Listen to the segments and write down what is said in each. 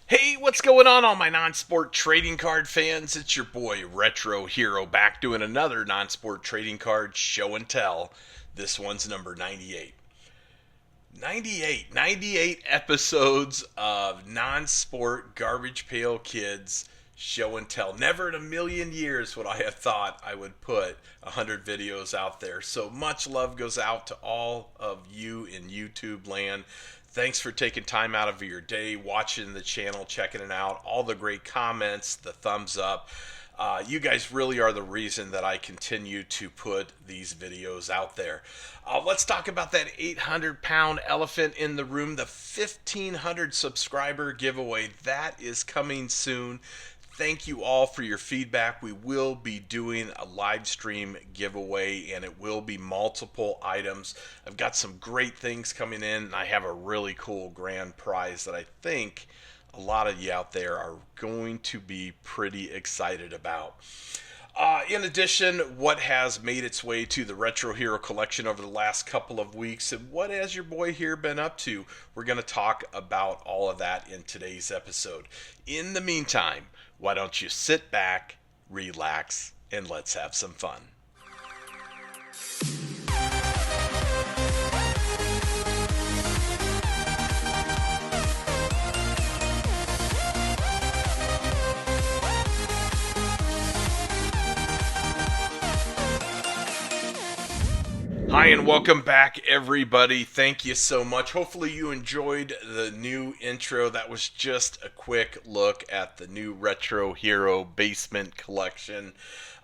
Hey, what's going on, all my non-sport trading card fans? It's your boy RetroHero back doing another non-sport trading card show and tell. This one's number 98. 98 episodes of non-sport garbage pail kids show and tell. Never in a million years would I have thought I would put 100 videos out there. So much love goes out to all of you in YouTube land. Thanks for taking time out of your day, watching the channel, checking it out, all the great comments, the thumbs up. You guys really are the reason that I continue to put these videos out there. Let's talk about that 800-pound elephant in the room, the 1,500 subscriber giveaway. That is coming soon. Thank you all for your feedback. We will be doing a live stream giveaway, and it will be multiple items. I've got some great things coming in, and I have a really cool grand prize that I think a lot of you out there are going to be pretty excited about. In addition, what has made its way to the Retro Hero collection over the last couple of weeks, and what has your boy here been up to? We're going to talk about all of that in today's episode. In the meantime, why don't you sit back, relax, and let's have some fun. Hi and welcome back, everybody. Thank you so much. Hopefully you enjoyed the new intro. That was just a quick look at the new Retro Hero Basement Collection.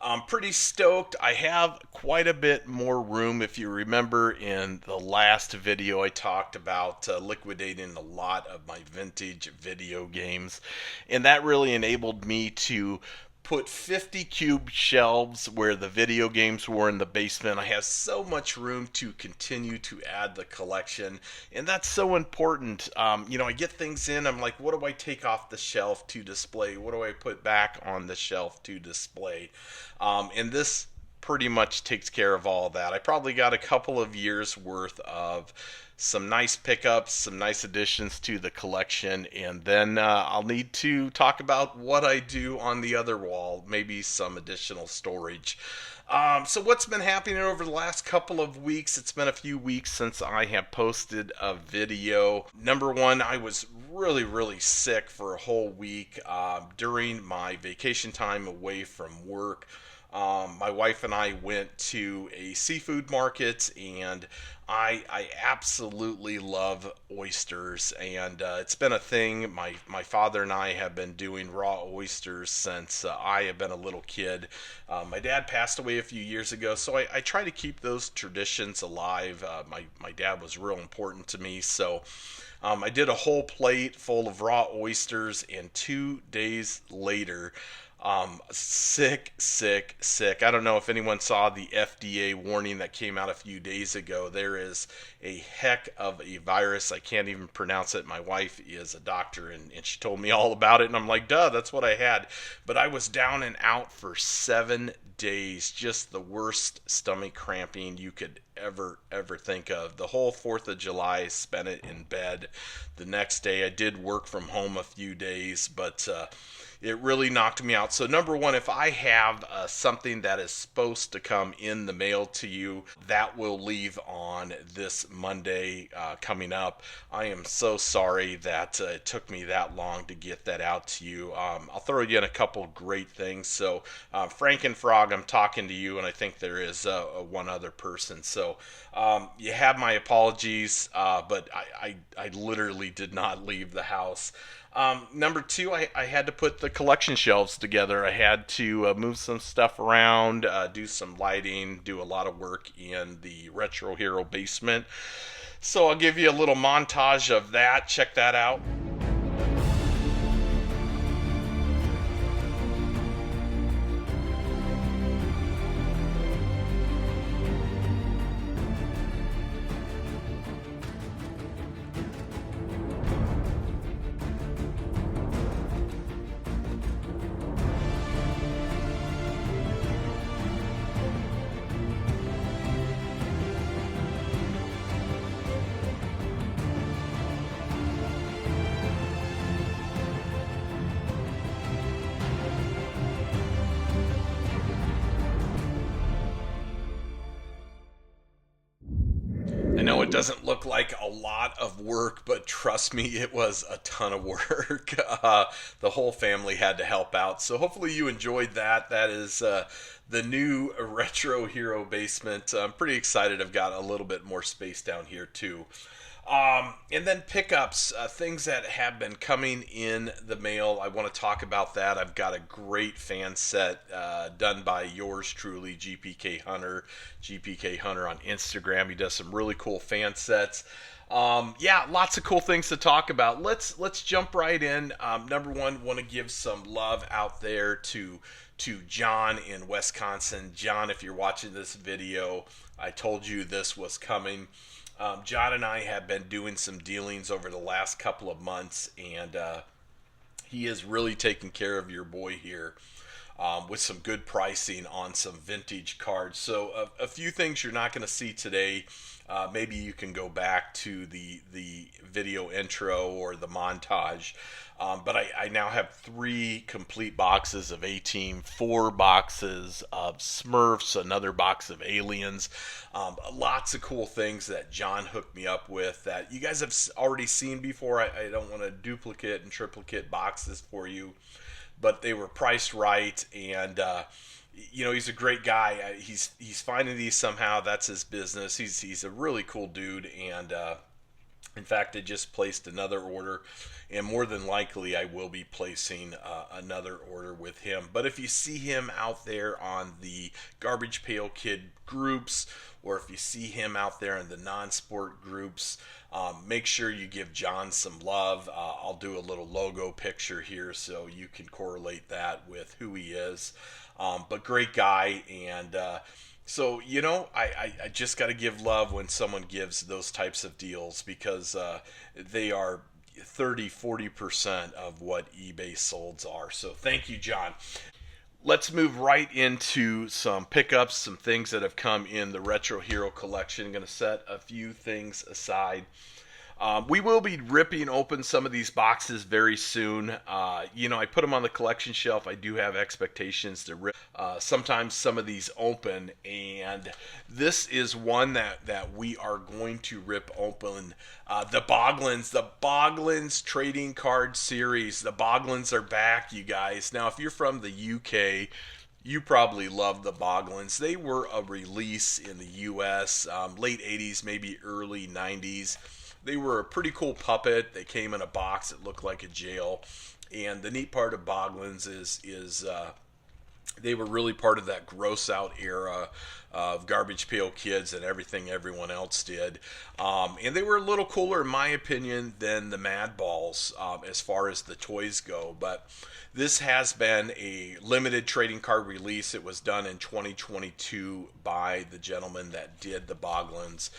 I'm pretty stoked. I have quite a bit more room. If you remember in the last video, I talked about liquidating a lot of my vintage video games, and that really enabled me to put 50 cube shelves where the video games were in the basement. I have so much room to continue to add the collection, and that's so important. I get things in, I'm like, what do I take off the shelf to display? What do I put back on the shelf to display? And this pretty much takes care of all of that. I probably got a couple of years worth of some nice pickups, some nice additions to the collection, and then I'll need to talk about what I do on the other wall, maybe some additional storage. So what's been happening over the last couple of weeks? It's been a few weeks since I have posted a video. Number one, I was really sick for a whole week during my vacation time away from work. My wife and I went to a seafood market, and I absolutely love oysters, and it's been a thing. My father and I have been doing raw oysters since I have been a little kid. My dad passed away a few years ago, so I try to keep those traditions alive. My dad was real important to me, so I did a whole plate full of raw oysters, and 2 days later, sick. I don't know if anyone saw the FDA warning that came out a few days ago. There is a heck of a virus. I can't even pronounce it. My wife is a doctor, and she told me all about it, and I'm like, duh, that's what I had. But I was down and out for 7 days, just the worst stomach cramping you could ever think of. The whole 4th of July, I spent it in bed. The next day, I did work from home a few days, but it really knocked me out. So number one, if I have something that is supposed to come in the mail to you, that will leave on this Monday coming up. I am so sorry that it took me that long to get that out to you. I'll throw you in a couple great things. So Frank and Frog, I'm talking to you, and I think there is one other person. So you have my apologies, but I literally did not leave the house. Number two, I had to put the collection shelves together. I had to move some stuff around, do some lighting, do a lot of work in the Retro Hero basement. So I'll give you a little montage of that. Check that out. Doesn't look like a lot of work, but trust me, it was a ton of work. The whole family had to help out. So hopefully you enjoyed that. That is the new Retro Hero basement. I'm pretty excited. I've got a little bit more space down here too. And then pickups, things that have been coming in the mail. I want to talk about that. I've got a great fan set done by yours truly, GPK Hunter on Instagram. He does some really cool fan sets. Yeah, lots of cool things to talk about. Let's jump right in. Number one, want to give some love out there to John in Wisconsin. John, if you're watching this video, I told you this was coming. John and I have been doing some dealings over the last couple of months, and he is really taking care of your boy here with some good pricing on some vintage cards. So a few things you're not going to see today. Maybe you can go back to the video intro or the montage. But I now have 3 complete boxes of A-Team, 4 boxes of Smurfs, another box of Aliens. Lots of cool things that John hooked me up with that you guys have already seen before. I don't want to duplicate and triplicate boxes for you, but they were priced right, and he's a great guy. He's finding these somehow. That's his business. He's a really cool dude, and in fact, I just placed another order, and more than likely I will be placing another order with him. But if you see him out there on the Garbage Pail Kid groups, or if you see him out there in the non-sport groups, make sure you give John some love. I'll do a little logo picture here so you can correlate that with who he is. But great guy, and so, I just got to give love when someone gives those types of deals, because they are 30-40% of what eBay solds are. So thank you, John. Let's move right into some pickups, some things that have come in the Retro Hero collection. I'm going to set a few things aside. We will be ripping open some of these boxes very soon. I put them on the collection shelf. I do have expectations to rip sometimes some of these open, and this is one that we are going to rip open. The Boglins trading card series. The Boglins are back, you guys. Now, if you're from the UK, you probably love the Boglins. They were a release in the US, late 80s, maybe early 90s. They were a pretty cool puppet. They came in a box that looked like a jail. And the neat part of Boglins is they were really part of that gross out era of Garbage Pail Kids and everything everyone else did. And they were a little cooler, in my opinion, than the Mad Balls as far as the toys go. But this has been a limited trading card release. It was done in 2022 by the gentleman that did the Boglins.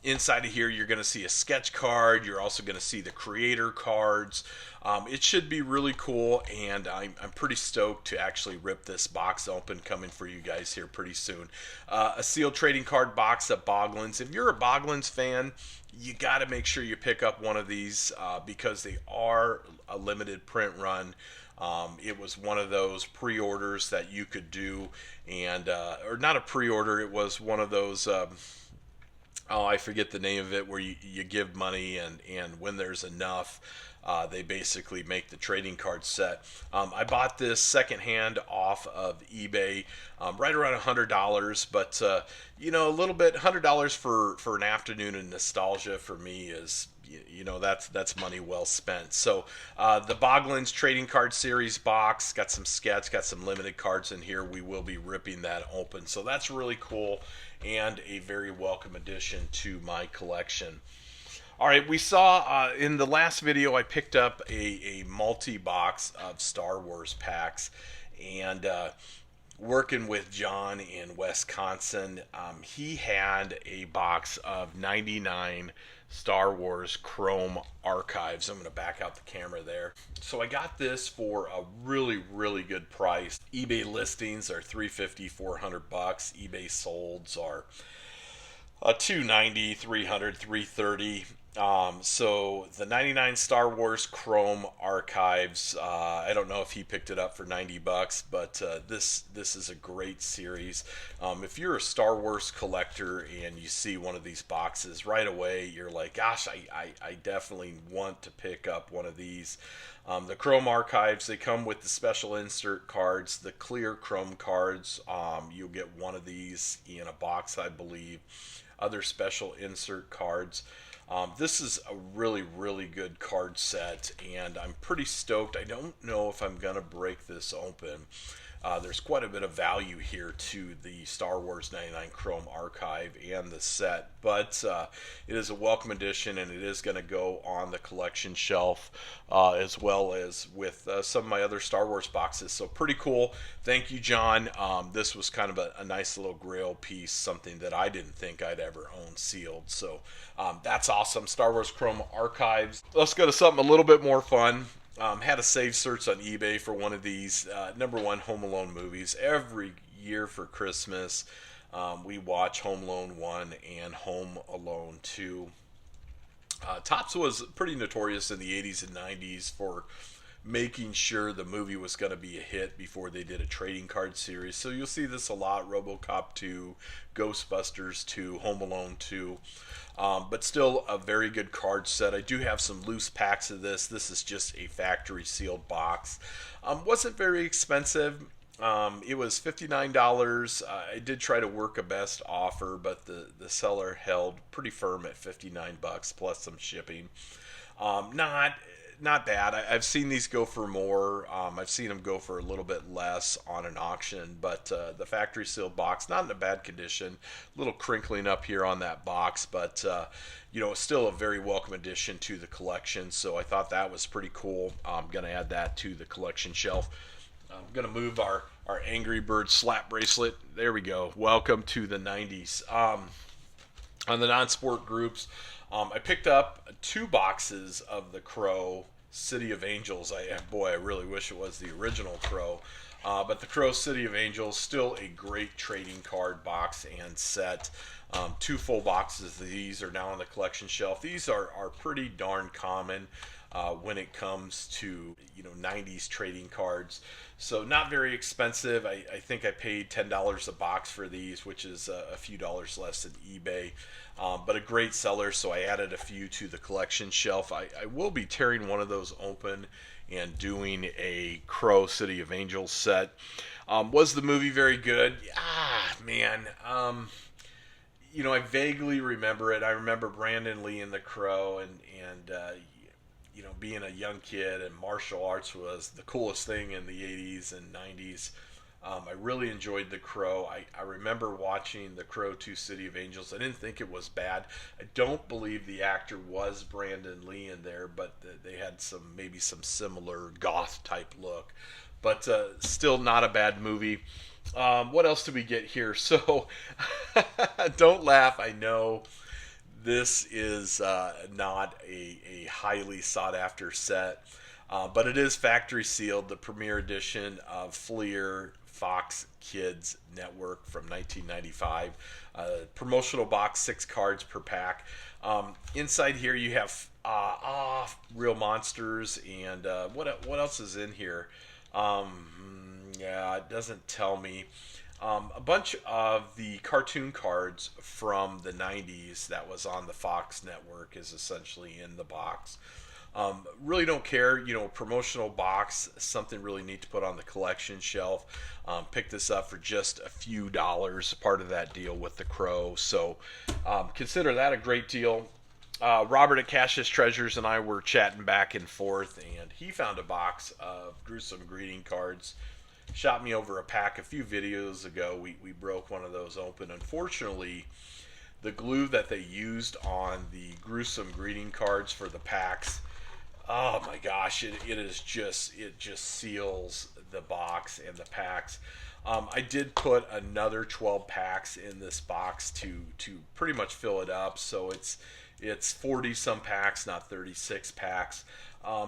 Inside of here, you're going to see a sketch card. You're also going to see the creator cards. It should be really cool, and I'm pretty stoked to actually rip this box open, coming for you guys here pretty soon. A sealed trading card box of Boglins. If you're a Boglins fan, you got to make sure you pick up one of these because they are a limited print run. It was one of those pre-orders that you could do, and or not a pre-order. It was one of those. I forget the name of it, where you give money, and when there's enough, they basically make the trading card set. I bought this secondhand off of eBay, right around $100, but a little bit. $100 for an afternoon of nostalgia for me is, that's money well spent. So the Boglins trading card series box got some sketch, got some limited cards in here. We will be ripping that open, so that's really cool and a very welcome addition to my collection. All right, we saw in the last video I picked up a multi-box of Star Wars packs, and working with John in Wisconsin, he had a box of 99 Star Wars Chrome archives. I'm going to back out the camera there. So I got this for a really, really good price. eBay listings are $350, $400. eBay solds are $290, $300, $330. So the 99 Star Wars Chrome Archives. I don't know if he picked it up for $90, but this is a great series. If you're a Star Wars collector and you see one of these boxes right away, you're like, gosh, I definitely want to pick up one of these. The Chrome Archives, they come with the special insert cards, the clear Chrome cards. You'll get one of these in a box, I believe. Other special insert cards. This is a really, really good card set, and I'm pretty stoked. I don't know if I'm going to break this open. There's quite a bit of value here to the Star Wars 99 Chrome Archive and the set, but it is a welcome addition, and it is going to go on the collection shelf as well as with some of my other Star Wars boxes. So pretty cool. Thank you, John. This was kind of a nice little grail piece, something that I didn't think I'd ever own sealed. So that's awesome. Star Wars Chrome Archives. Let's go to something a little bit more fun. Had a save search on eBay for one of these number one Home Alone movies. Every year for Christmas, we watch Home Alone 1 and Home Alone 2. Topps was pretty notorious in the 80s and 90s for making sure the movie was going to be a hit before they did a trading card series. So you'll see this a lot: RoboCop 2, Ghostbusters 2, Home Alone 2. But still a very good card set. I do have some loose packs of this. This is just a factory sealed box. Wasn't very expensive. It was $59. I did try to work a best offer, but the seller held pretty firm at $59 plus some shipping. Not bad. I've seen these go for more. I've seen them go for a little bit less on an auction, but the factory sealed box, not in a bad condition. A little crinkling up here on that box, but still a very welcome addition to the collection. So I thought that was pretty cool. I'm gonna add that to the collection shelf. I'm gonna move our Angry Bird slap bracelet. There we go. Welcome to the 90s. On the non-sport groups, I picked up 2 boxes of the Crow City of Angels. I really wish it was the original Crow. But the Crow City of Angels, still a great trading card box and set. 2 full boxes of these are now on the collection shelf. These are pretty darn common when it comes to 90s trading cards. So not very expensive. I think I paid $10 a box for these, which is a few dollars less than eBay. But a great seller, so I added a few to the collection shelf. I will be tearing one of those open and doing a Crow City of Angels set. Was the movie very good? Man. I vaguely remember it. I remember Brandon Lee in The Crow, and being a young kid, and martial arts was the coolest thing in the 80s and 90s. I really enjoyed The Crow. I remember watching The Crow 2 City of Angels. I didn't think it was bad. I don't believe the actor was Brandon Lee in there, but they had maybe some similar goth type look. But still not a bad movie. What else do we get here? So, don't laugh. I know this is not a highly sought after set, but it is factory sealed, the premiere edition of Fleer Fox Kids Network from 1995. Promotional box, 6 cards per pack. Inside here you have Real Monsters, and what else is in here? Yeah, it doesn't tell me. A bunch of the cartoon cards from the 90s that was on the Fox network is essentially in the box. Really don't care, promotional box, something really neat to put on the collection shelf. Pick this up for just a few dollars, part of that deal with the Crow. So consider that a great deal. Robert at Cash's Treasures and I were chatting back and forth, and he found a box of gruesome greeting cards. Shot me over a pack a few videos ago. We broke one of those open. Unfortunately, the glue that they used on the gruesome greeting cards for the packs, oh my gosh, it just seals the box and the packs. I did put another 12 packs in this box to pretty much fill it up, so it's 40 some packs, not 36 packs.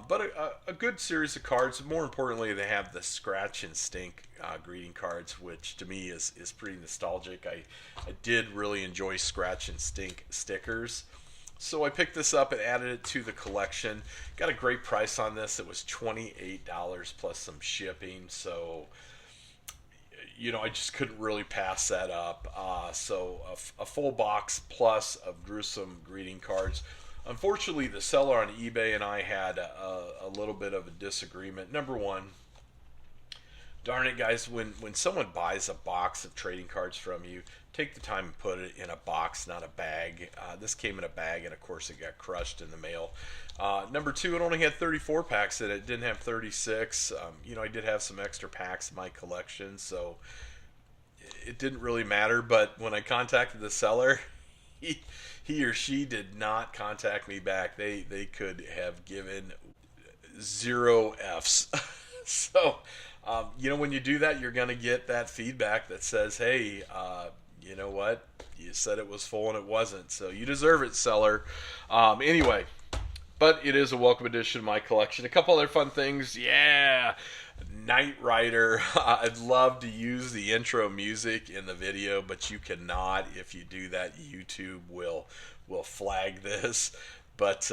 But a good series of cards. More importantly, they have the Scratch and Stink greeting cards, which to me is pretty nostalgic. I did really enjoy Scratch and Stink stickers. So I picked this up and added it to the collection. Got a great price on this. It was $28 plus some shipping. So, I just couldn't really pass that up. So a full box plus of gruesome greeting cards. Unfortunately, the seller on eBay and I had a little bit of a disagreement. Number one, darn it, guys, when someone buys a box of trading cards from you, take the time and put it in a box, not a bag. This came in a bag, and of course it got crushed in the mail. Number two, it only had 34 packs in it. It didn't have 36. I did have some extra packs in my collection, so it didn't really matter. But when I contacted the seller, he or she did not contact me back. They could have given 0 Fs. So, when you do that, you're going to get that feedback that says, hey, you know what? You said it was full and it wasn't. So you deserve it, seller. Anyway, but it is a welcome addition to my collection. A couple other fun things. Yeah. Knight Rider. I'd love to use the intro music in the video, but you cannot. If you do that, YouTube will flag this. But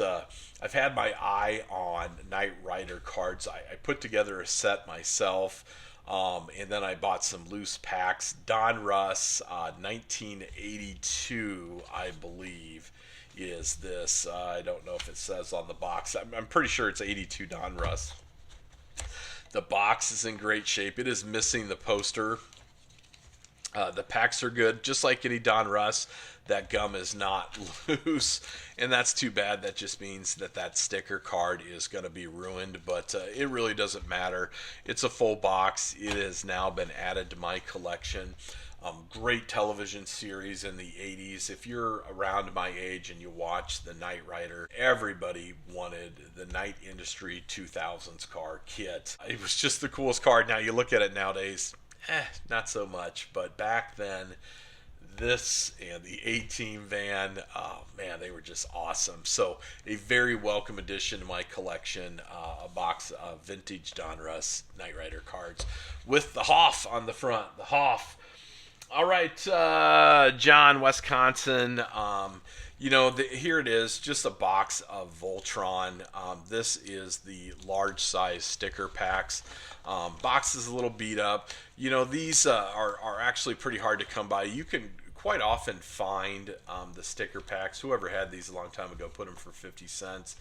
I've had my eye on Knight Rider cards. I put together a set myself, and then I bought some loose packs. Don Russ, 1982, I believe, is this. I don't know if it says on the box. I'm pretty sure it's 82 Don Russ. The box is in great shape. It is missing the poster. The packs are good, just like any Don Russ. That gum is not loose, and that's too bad. That just means that sticker card is going to be ruined, but it really doesn't matter. It's a full box. It has now been added to my collection. Great television series in the 80s. If you're around my age and you watch the Knight Rider, everybody wanted the Knight Industry 2000s car kit. It was just the coolest card. Now you look at it nowadays, not so much, but back then, this and the A-Team van, oh man, they were just awesome. So a very welcome addition to my collection, a box of vintage Don Russ Knight Rider cards with the Hoff on the front. The Hoff. All right, John, Wisconsin. Here it is, just a box of Voltron. This is the large size sticker packs. Box is a little beat up. These are actually pretty hard to come by. You can quite often find the sticker packs. Whoever had these a long time ago put them for 50 cents.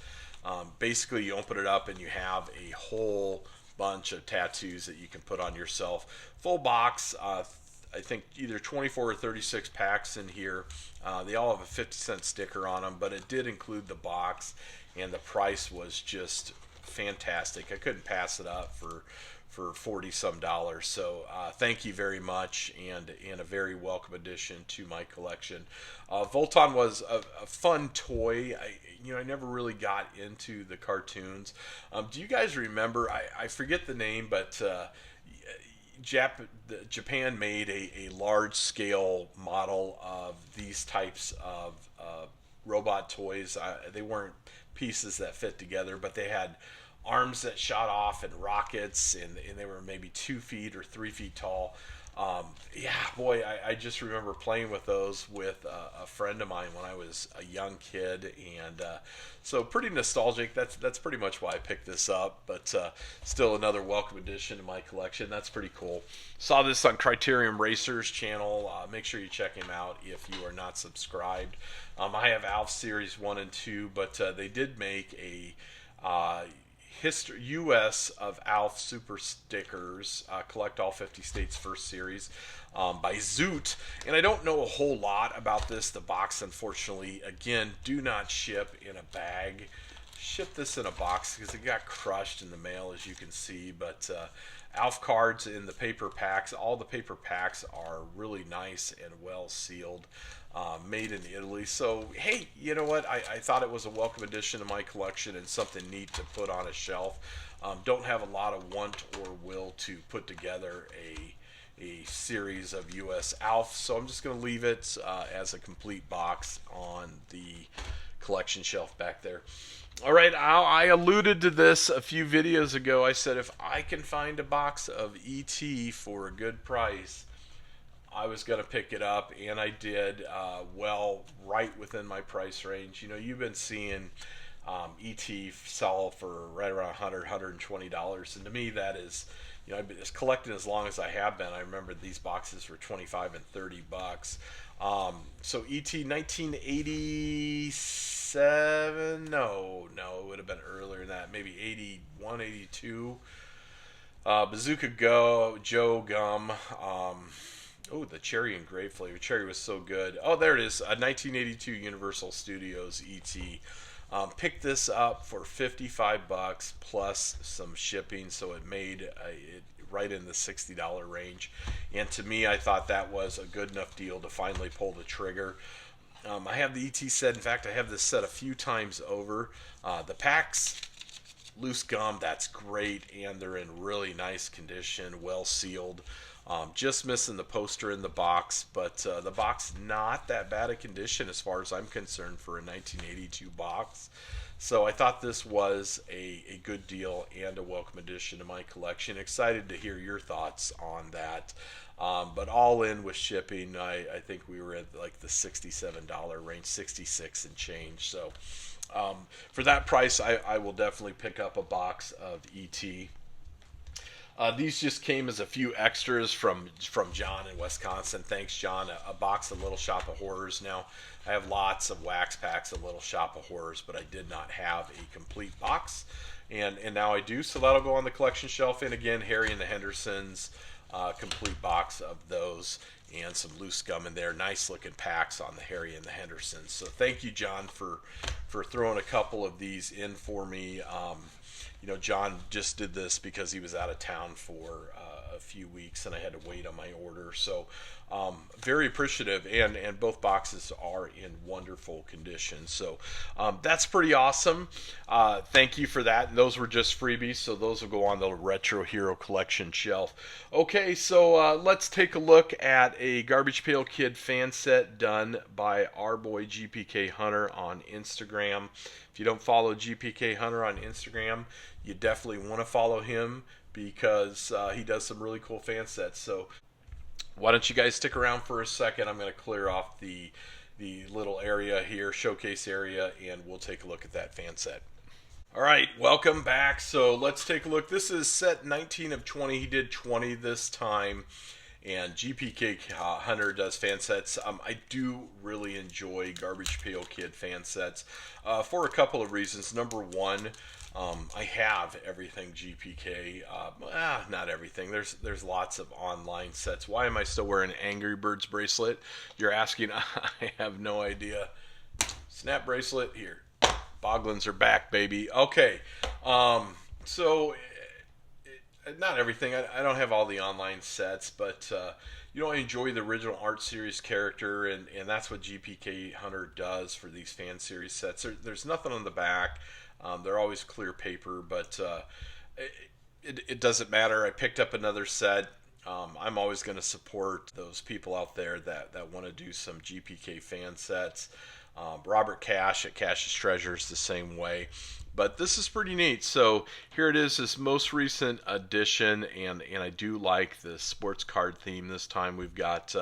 Basically, you open it up and you have a whole bunch of tattoos that you can put on yourself. Full box. I think either 24 or 36 packs in here. They all have a 50-cent sticker on them, but it did include the box, and the price was just fantastic. I couldn't pass it up for $40-some. So thank you very much, and a very welcome addition to my collection. Voltron was a fun toy. I never really got into the cartoons. Do you guys remember? I forget the name, but Japan made a large-scale model of these types of robot toys. They weren't pieces that fit together, but they had arms that shot off and rockets, and they were maybe 2 feet or 3 feet tall. I just remember playing with those with a friend of mine when I was a young kid, and so pretty nostalgic. That's pretty much why I picked this up, but still another welcome addition to my collection. That's pretty cool. Saw this on Criterion Racers channel. Make sure you check him out if you are not subscribed. I have Alf Series 1 and 2, but they did make a history U.S. of Alf Super Stickers, collect all 50 states first series, by Zoot. And I don't know a whole lot about this. The box, unfortunately, again, do not ship in a bag. Ship this in a box because it got crushed in the mail, as you can see. But Alf cards in the paper packs, all the paper packs are really nice and well sealed. Made in Italy. So, hey, you know what? I thought it was a welcome addition to my collection and something neat to put on a shelf. Don't have a lot of want or will to put together a series of US Alf, so I'm just going to leave it as a complete box on the collection shelf back there. All right, I alluded to this a few videos ago. I said if I can find a box of ET for a good price, I was going to pick it up, and I did. Well, right within my price range. You know, you've been seeing ET sell for right around $120, and to me that is, you know, I've been collecting as long as I have been. I remember these boxes were 25 and $30. So ET 1987? No, it would have been earlier than that. Maybe 81, 82. Bazooka Joe Gum. Oh, the cherry and grape flavor. Cherry was so good. Oh, there it is. 1982 Universal Studios ET. Picked this up for $55 plus some shipping, so it made it right in the $60 range. And to me, I thought that was a good enough deal to finally pull the trigger. I have the ET set. In fact, I have this set a few times over. The packs, loose gum, that's great, and they're in really nice condition, well sealed. Just missing the poster in the box, but the box not that bad a condition as far as I'm concerned for a 1982 box. So I thought this was a good deal and a welcome addition to my collection. Excited to hear your thoughts on that. But all in with shipping, I think we were at like the $67 range, 66 and change. So for that price, I will definitely pick up a box of ET. These just came as a few extras from John in Wisconsin. Thanks, John. A box of Little Shop of Horrors. Now, I have lots of wax packs of Little Shop of Horrors, but I did not have a complete box, and now I do. So that'll go on the collection shelf. And again, Harry and the Hendersons, complete box of those, and some loose gum in there. Nice looking packs on the Harry and the Hendersons. So thank you, John, for throwing a couple of these in for me. You know, John just did this because he was out of town for a few weeks, and I had to wait on my order. So very appreciative, and both boxes are in wonderful condition. So that's pretty awesome. Thank you for that. And those were just freebies, so those will go on the Retro Hero collection shelf. Okay, so let's take a look at a Garbage Pail Kid fan set done by our boy GPK Hunter on Instagram. If you don't follow GPK Hunter on Instagram, you definitely want to follow him because he does some really cool fan sets. So why don't you guys stick around for a second? I'm going to clear off the little area here, showcase area, and we'll take a look at that fan set. All right, welcome back. So let's take a look. This is set 19 of 20. He did 20 this time. And GPK Hunter does fan sets. I do really enjoy Garbage Pail Kid fan sets for a couple of reasons. Number one, I have everything GPK. Not everything. There's lots of online sets. Why am I still wearing an Angry Birds bracelet? You're asking. I have no idea. Snap bracelet here. Boglins are back, baby. Okay. So not everything. I don't have all the online sets, but you know, I enjoy the original art series character, and that's what GPK Hunter does for these fan series sets. There's nothing on the back. They're always clear paper, but it doesn't matter. I picked up another set. I'm always going to support those people out there that want to do some GPK fan sets. Robert Cash at Cash's Treasures the same way. But this is pretty neat. So here it is, this most recent edition, and I do like the sports card theme this time. We've got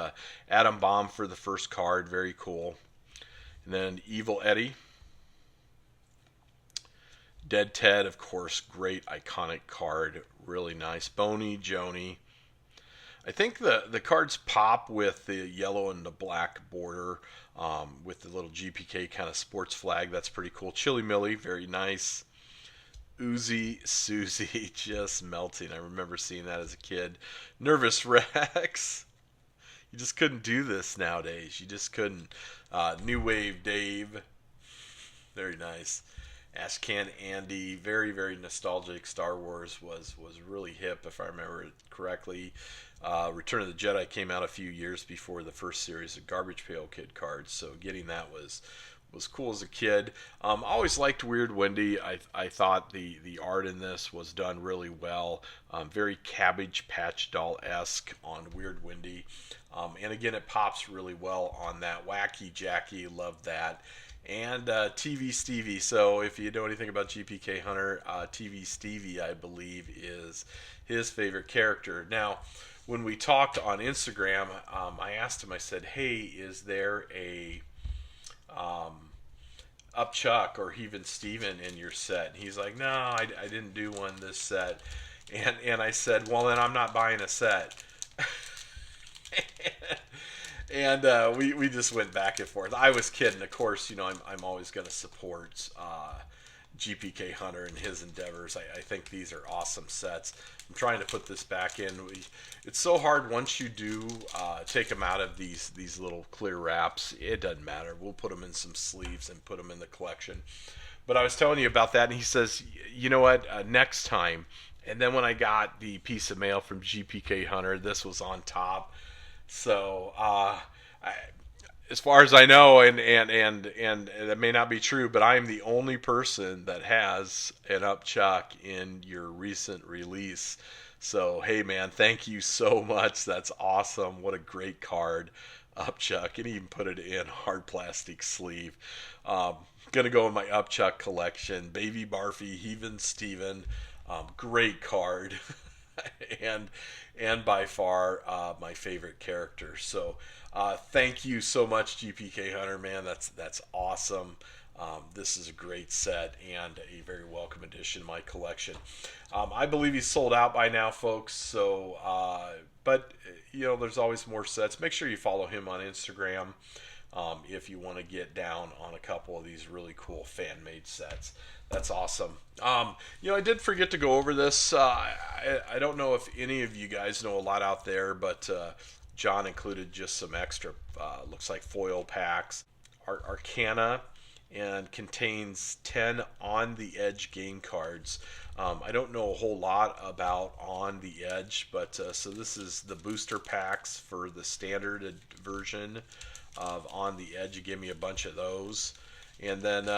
Adam Bomb for the first card, very cool. And then Evil Eddie. Dead Ted, of course, great iconic card, really nice. Boney, Joni. I think the cards pop with the yellow and the black border, with the little GPK kind of sports flag. That's pretty cool. Chili Millie, very nice. Uzi Susie, just melting. I remember seeing that as a kid. Nervous Rex. You just couldn't do this nowadays. You just couldn't. New Wave Dave, very nice. Ashcan Andy, very, very nostalgic. Star Wars was really hip, if I remember it correctly. Return of the Jedi came out a few years before the first series of Garbage Pail Kid cards, so getting that was cool as a kid. Always liked Weird Wendy. I thought the art in this was done really well. Very Cabbage Patch Doll-esque on Weird Wendy. And again, it pops really well on that. Wacky Jackie, love that. And TV Stevie. So if you know anything about GPK Hunter, TV Stevie, I believe, is his favorite character. Now, when we talked on Instagram, I asked him. I said, "Hey, is there a Up Chuck or even Steven in your set?" And he's like, "No, I didn't do one this set." And I said, "Well, then I'm not buying a set." And we just went back and forth. I was kidding, of course. I'm always going to support GPK Hunter and his endeavors. I think these are awesome sets. I'm trying to put this back in. It's so hard once you do take them out of these little clear wraps. It doesn't matter. We'll put them in some sleeves and put them in the collection. But I was telling you about that, and he says, "You know what? Next time." And then when I got the piece of mail from GPK Hunter, this was on top. So, as far as I know, and that may not be true, but I am the only person that has an Upchuck in your recent release. So, hey man, thank you so much. That's awesome. What a great card, Upchuck, and even put it in hard plastic sleeve. Gonna go in my Upchuck collection. Baby Barfy, Heathen Steven, great card. and by far my favorite character. So thank you so much, GPK Hunter, man. That's awesome. This is a great set and a very welcome addition to my collection. I believe he's sold out by now, folks. So, but there's always more sets. Make sure you follow him on Instagram if you want to get down on a couple of these really cool fan-made sets. That's awesome. I did forget to go over this. I don't know if any of you guys know a lot out there, but John included just some extra, looks like foil packs, Arcana, and contains 10 On the Edge game cards. I don't know a whole lot about On the Edge, but so this is the booster packs for the standard version of On the Edge. You give me a bunch of those. And then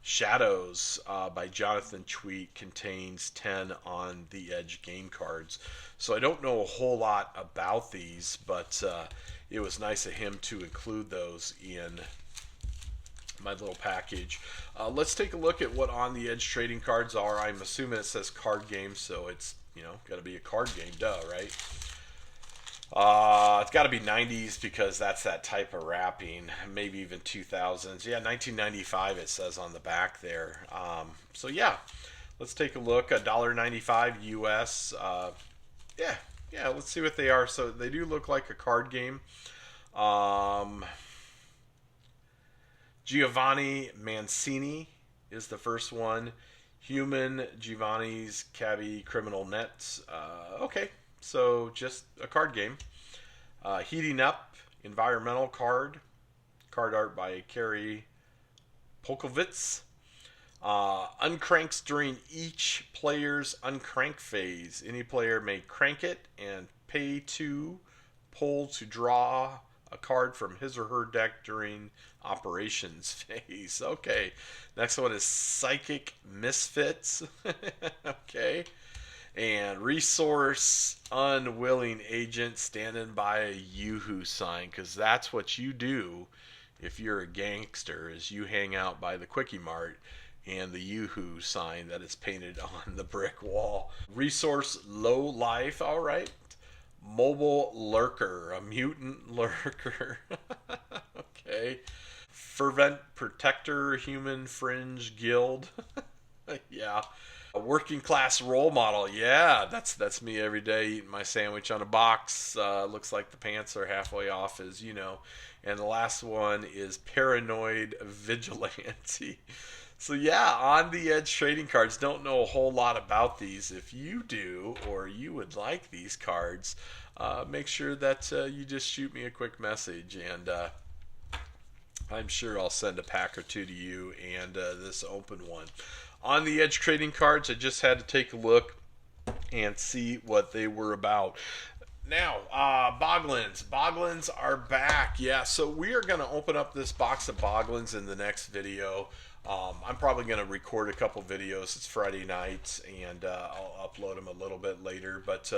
Shadows by Jonathan Tweet contains 10 On the Edge game cards. So I don't know a whole lot about these, but it was nice of him to include those in my little package. Let's take a look at what On the Edge trading cards are. I'm assuming it says card game, so it's got to be a card game, duh, right? It's got to be 90s because that's that type of wrapping. Maybe even 2000s. Yeah, 1995 it says on the back there. So yeah, let's take a look. $1.95 US. Yeah. Let's see what they are. So they do look like a card game. Giovanni Mancini is the first one. Human Giovanni's Cabby Criminal Nets. Okay. So just a card game. Heating Up, environmental card. Card art by Kerry Polkovitz. Uncranks during each player's uncrank phase. Any player may crank it and pay to pull to draw a card from his or her deck during operations phase. Okay. Next one is Psychic Misfits. Okay. And Resource Unwilling Agent standing by a Yoo-hoo sign, because that's what you do if you're a gangster, is you hang out by the Quickie Mart and the Yoo-hoo sign that is painted on the brick wall. Resource Low Life, all right. Mobile Lurker, a mutant lurker. Okay. Fervent Protector, Human Fringe Guild. Yeah. A working class role model. Yeah, that's me every day eating my sandwich on a box. Looks like the pants are halfway off, as you know. And the last one is Paranoid Vigilante. So yeah, On the Edge trading cards. Don't know a whole lot about these. If you do, or you would like these cards, make sure that you just shoot me a quick message, and I'm sure I'll send a pack or two to you and this open one. On the Edge trading cards, I just had to take a look and see what they were about. Now, Boglins. Boglins are back. Yeah, so we are going to open up this box of Boglins in the next video. I'm probably going to record a couple videos. It's Friday night, and I'll upload them a little bit later. But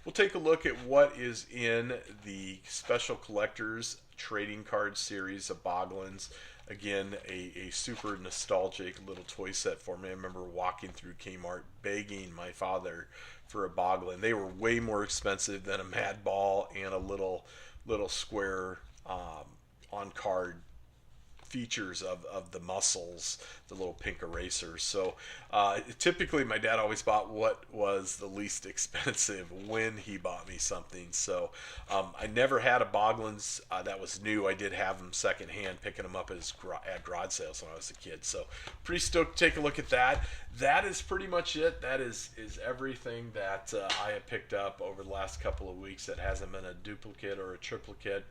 we'll take a look at what is in the Special Collectors Trading Card series of Boglins. Again, a super nostalgic little toy set for me. I remember walking through Kmart begging my father for a Boglin. They were way more expensive than a Mad Ball and a little square on card features of the muscles, the little pink erasers. So typically my dad always bought what was the least expensive when he bought me something. So I never had a Boglins that was new. I did have them secondhand, picking them up at garage sales when I was a kid. So pretty stoked to take a look at that. That is pretty much it. That is everything that I have picked up over the last couple of weeks that hasn't been a duplicate or a triplicate.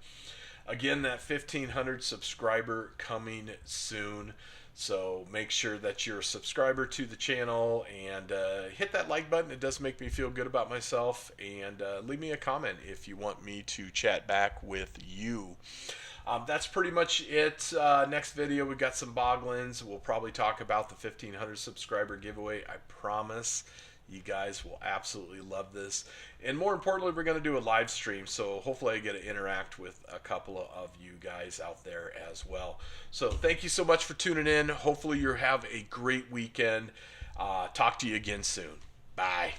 Again, that 1,500 subscriber coming soon. So make sure that you're a subscriber to the channel and hit that like button. It does make me feel good about myself. And leave me a comment if you want me to chat back with you. That's pretty much it. Next video, we got some Boglins. We'll probably talk about the 1,500 subscriber giveaway. I promise. You guys will absolutely love this. And more importantly, we're going to do a live stream, so hopefully I get to interact with a couple of you guys out there as well. So thank you so much for tuning in. Hopefully you have a great weekend. Talk to you again soon. Bye.